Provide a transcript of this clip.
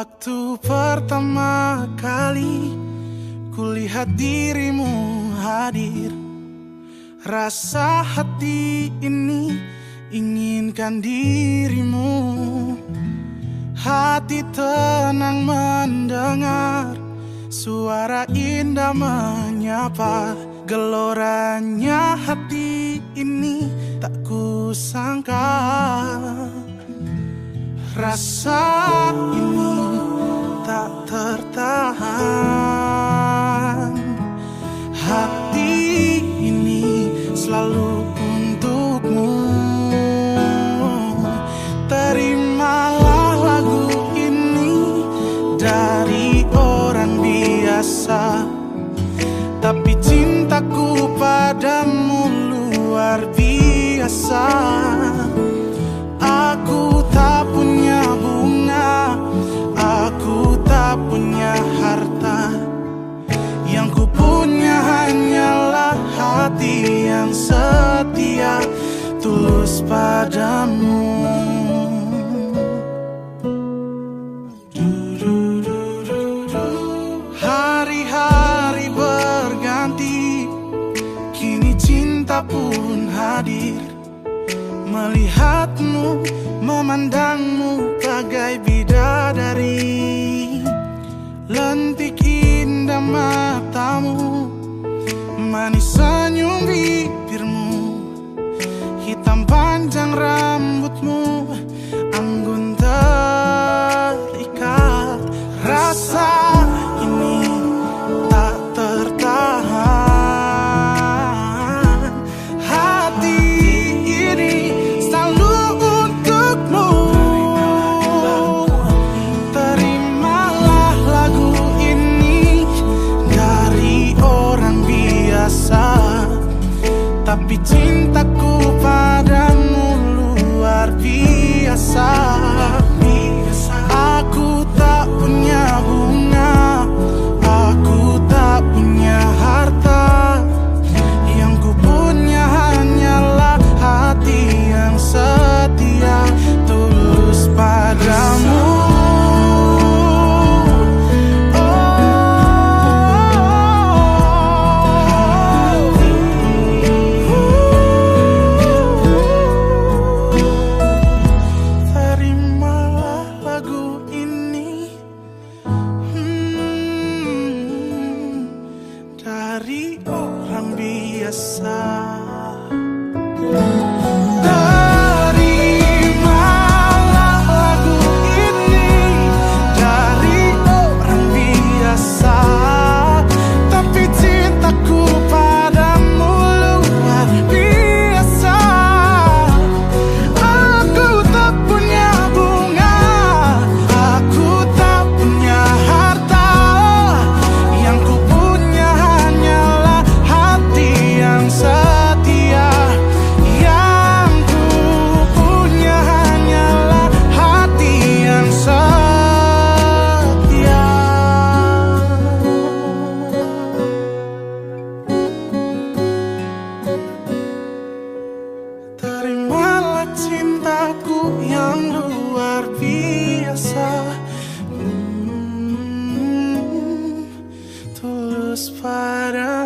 Waktu pertama kali kulihat dirimu hadir, rasa hati ini inginkan dirimu. Hati tenang mendengar suara indah menyapa. Geloranya hati ini tak kusangka. Rasa ini tak tertahan. Hati ini selalu untukmu. Terimalah lagu ini dari orang biasa, tapi cintaku padamu luar biasa. Aku tak punya bunga, aku tak punya harta. Yang ku punya hanyalah hati yang setia, tulus padamu. Hari-hari berganti, kini cinta pun hadir. Melihatmu, memandangmu bagai bidadari. Lentik indah matamu, manis senyum bibirmu, hitam panjang rambutmu, anggun terikat. Rasa ini tak tertahan. Hati ini selalu untukmu. Terimalah lagu ini dari orang biasa, tapi cintaku padamu luar biasa. Aku tak punya bunga, aku tak punya harta. Yang ku punya hanyalah hati yang setia, tulus padamu. Terimalah lagu ini dari orang biasa. Terimalah lagu ini dari orang biasa, tapi cintaku padamu luar biasa. Aku tak punya bunga, aku tak punya harta. Yang ku punya hanyalah hati yang setia. Yang ku punya hanyalah hati yang setia. Terimalah cintaku yang luar biasa, tulus padamu.